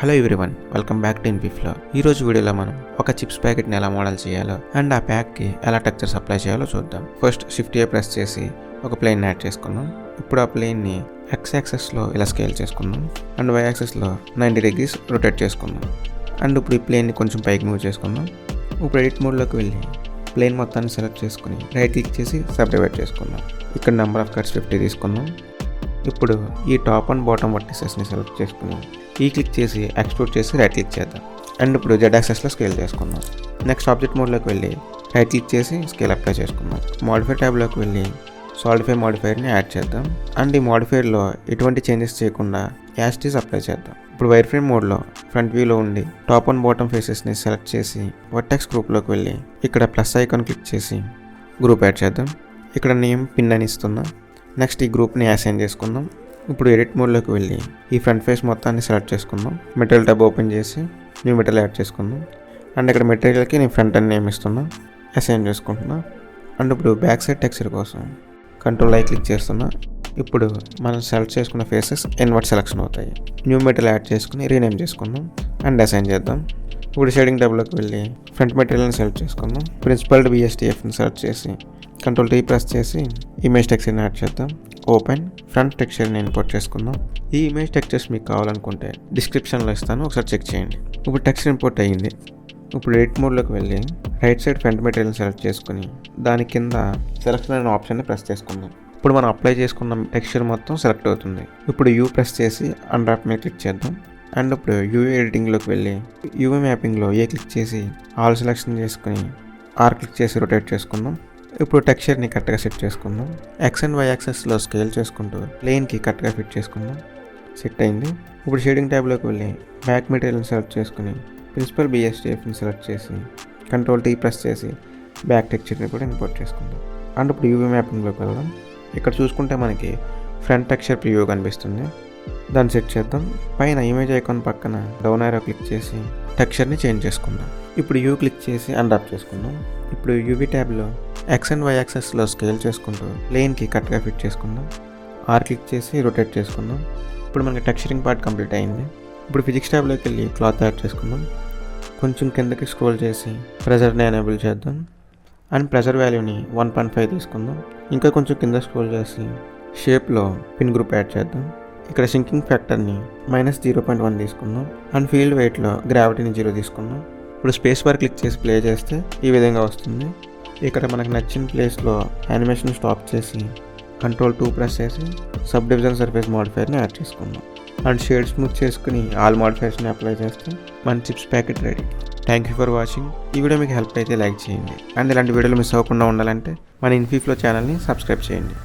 Hello everyone, welcome back to Infiflow. ఈ రోజు వీడియోలో మనం ఒక చిప్స్ ప్యాకెట్ని ఎలా మోడల్ చేయాలో అండ్ ఆ ప్యాక్కి ఎలా టెక్స్చర్స్ అప్లై చేయాలో చూద్దాం. ఫస్ట్ షిఫ్ట్ ఏ ప్రెస్ చేసి ఒక ప్లేన్ యాడ్ చేసుకుందాం. ఇప్పుడు ఆ ప్లేన్ని ఎక్స్ యాక్సెస్లో ఇలా స్కేల్ చేసుకుందాం అండ్ వై యాక్సెస్లో 90 degrees రొటేట్ చేసుకుందాం. అండ్ ఇప్పుడు ఈ ప్లేన్ని కొంచెం పైకి మూవ్ చేసుకుందాం. ఇప్పుడు ఎడిట్ మోడ్లోకి వెళ్ళి ప్లేన్ మొత్తాన్ని సెలెక్ట్ చేసుకుని రైట్ క్లిక్ చేసి సబ్డివైడ్ చేసుకుందాం. ఇక్కడ నెంబర్ ఆఫ్ కట్స్ 50 తీసుకుందాం. ఇప్పుడు ఈ టాప్ అండ్ బాటమ్ వర్టిసెస్ని సెలెక్ట్ చేసుకుని ఈ క్లిక్ చేసి ఎక్స్పోర్ట్ చేసి రైట్ క్లిక్ చేద్దాం. అండ్ ఇప్పుడు జెడ్ యాక్సెస్లో స్కేల్ చేసుకుందాం. నెక్స్ట్ ఆబ్జెక్ట్ మోడ్లోకి వెళ్ళి రైట్ క్లిక్ చేసి స్కేల్ అప్లై చేసుకుందాం. మోడిఫైర్ ట్యాబ్లోకి వెళ్ళి సాలిడిఫై మోడిఫైర్ని యాడ్ చేద్దాం. అండ్ ఈ మోడిఫైర్లో ఎటువంటి చేంజెస్ చేయకుండా యాస్టీస్ అప్లై చేద్దాం. ఇప్పుడు వైర్ ఫ్రేమ్ మోడ్లో ఫ్రంట్ వ్యూలో ఉండి టాప్ అండ్ బాటమ్ ఫేసెస్ని సెలెక్ట్ చేసి వర్టెక్స్ గ్రూప్లోకి వెళ్ళి ఇక్కడ ప్లస్ ఐకాన్ క్లిక్ చేసి గ్రూప్ యాడ్ చేద్దాం. ఇక్కడ నేమ్ పిన్ అని ఇస్తున్నా. నెక్స్ట్ ఈ గ్రూప్ని అసైన్ చేసుకుందాం. ఇప్పుడు ఎడిట్ మోడ్లోకి వెళ్ళి ఈ ఫ్రంట్ ఫేస్ మొత్తాన్ని సెలెక్ట్ చేసుకుందాం. మెటీరియల్ ట్యాబ్ ఓపెన్ చేసి న్యూ మెటీరియల్ యాడ్ చేసుకుందాం. అండ్ ఇక్కడ మెటీరియల్కి నేను ఫ్రంట్ అని నేమ్ ఇస్తున్నా, అసైన్ చేసుకుంటున్నా. అండ్ ఇప్పుడు బ్యాక్ సైడ్ టెక్స్చర్ కోసం కంట్రోల్ ఐ క్లిక్ చేస్తున్నా. ఇప్పుడు మనం సెలెక్ట్ చేసుకున్న ఫేసెస్ ఇన్వర్ట్ సెలెక్షన్ అవుతాయి. న్యూ మెటీరియల్ యాడ్ చేసుకుని రీనేమ్ చేసుకుందాం అండ్ అసైన్ చేద్దాం. ఇప్పుడు షేడింగ్ ట్యాబ్లోకి వెళ్ళి ఫ్రంట్ మెటీరియల్ని సెలెక్ట్ చేసుకుందాం. ప్రిన్సిపల్డ్ BSTFని సెలెక్ట్ చేసి కంట్రోల్ T ప్రెస్ చేసి ఇమేజ్ టెక్స్చర్ని యాడ్ చేద్దాం. ఓపెన్ ఫ్రంట్ టెక్స్చర్ని ఇంపోర్ట్ చేసుకుందాం. ఈ ఇమేజ్ టెక్స్చర్స్ మీకు కావాలనుకుంటే డిస్క్రిప్షన్లో ఇస్తాను, ఒకసారి చెక్ చేయండి. ఇప్పుడు టెక్స్చర్ ఇంపోర్ట్ అయ్యింది. ఇప్పుడు ఎడిట్ మోడ్లోకి వెళ్ళి రైట్ సైడ్ ఫ్రంట్ మెటీరియల్ని సెలెక్ట్ చేసుకుని దాని కింద సెలెక్షన్ అనే ఆప్షన్ని ప్రెస్ చేసుకుందాం. ఇప్పుడు మనం అప్లై చేసుకున్న టెక్స్చర్ మొత్తం సెలెక్ట్ అవుతుంది. ఇప్పుడు యూ ప్రెస్ చేసి అన్రాప్ మీద క్లిక్ చేద్దాం. అండ్ ఇప్పుడు యూవీ ఎడిటింగ్లోకి వెళ్ళి యూవీ మ్యాపింగ్లో ఏ క్లిక్ చేసి ఆల్ సెలెక్షన్ చేసుకుని ఆర్ క్లిక్ చేసి రొటేట్ చేసుకుందాం. ఇప్పుడు టెక్స్చర్ని కరెక్ట్గా సెట్ చేసుకుందాం. ఎక్స్ అండ్ వై యాక్సెస్లో స్కేల్ చేసుకుంటూ ప్లేన్కి కరెక్ట్గా ఫిట్ చేసుకుందాం. సెట్ అయింది. ఇప్పుడు షేడింగ్ ట్యాబ్లోకి వెళ్ళి బ్యాక్ మెటీరియల్ని సెలెక్ట్ చేసుకుని ప్రిన్సిపల్ BSTFని సెలెక్ట్ చేసి కంట్రోల్ T ప్రెస్ చేసి బ్యాక్ టెక్స్చర్ని కూడా ఇంపోర్ట్ చేసుకుందాం. అండ్ ఇప్పుడు యూవీ మ్యాపింగ్లోకి వెళ్దాం. ఇక్కడ చూసుకుంటే మనకి ఫ్రంట్ టెక్స్చర్ ప్రివ్యూ కనిపిస్తుంది. దాన్ని సెట్ చేద్దాం. పైన ఇమేజ్ ఐకాన్ పక్కన డౌన్ యారో క్లిక్ చేసి టెక్స్చర్ని చేంజ్ చేసుకుందాం. ఇప్పుడు యూ క్లిక్ చేసి అన్రాప్ చేసుకుందాం. ఇప్పుడు యూవీ ట్యాబ్లో ఎక్స్ అండ్ వై యాక్సెస్లో స్కేల్ చేసుకుంటూ ప్లేన్కి కరెక్ట్గా ఫిట్ చేసుకుందాం. ఆర్ క్లిక్ చేసి రొటేట్ చేసుకుందాం. ఇప్పుడు మనకి టెక్స్చరింగ్ పార్ట్ కంప్లీట్ అయింది. ఇప్పుడు ఫిజిక్స్ ట్యాబ్లోకి వెళ్ళి క్లాత్ యాడ్ చేసుకుందాం. కొంచెం కిందకి స్క్రోల్ చేసి ప్రెజర్ని ఎనేబుల్ చేద్దాం. అండ్ ప్రెజర్ వాల్యూని 1.5 తీసుకుందాం. ఇంకా కొంచెం కింద స్క్రోల్ చేసి షేప్లో పిన్ గ్రూప్ యాడ్ చేద్దాం. ఇక్కడ సింకింగ్ ఫ్యాక్టర్ని -0.1 తీసుకుందాం. అండ్ ఫీల్డ్ వెయిట్లో గ్రావిటీని 0 తీసుకుందాం. ఇప్పుడు స్పేస్ బార్ క్లిక్ చేసి ప్లే చేస్తే ఈ విధంగా వస్తుంది. ఇక్కడ మనకు నచ్చిన ప్లేస్లో యానిమేషన్ స్టాప్ చేసి కంట్రోల్ 2 ప్రెస్ చేసి సబ్ డివిజన్ సర్ఫేస్ మోడిఫైర్ని యాడ్ చేసుకుందాం. అండ్ షేడ్ స్మూత్ చేసుకుని ఆల్ మోడిఫైర్స్ని అప్లై చేస్తే మన chips packet ready. Thank you for watching. ఈ వీడియో మీకు హెల్ప్ అయితే లైక్ చేయండి. అండ్ ఇలాంటి వీడియోలు మిస్ అవ్వకుండా ఉండాలంటే మన ఇన్ఫీఫ్లో ఛానల్ని సబ్స్క్రైబ్ చేయండి.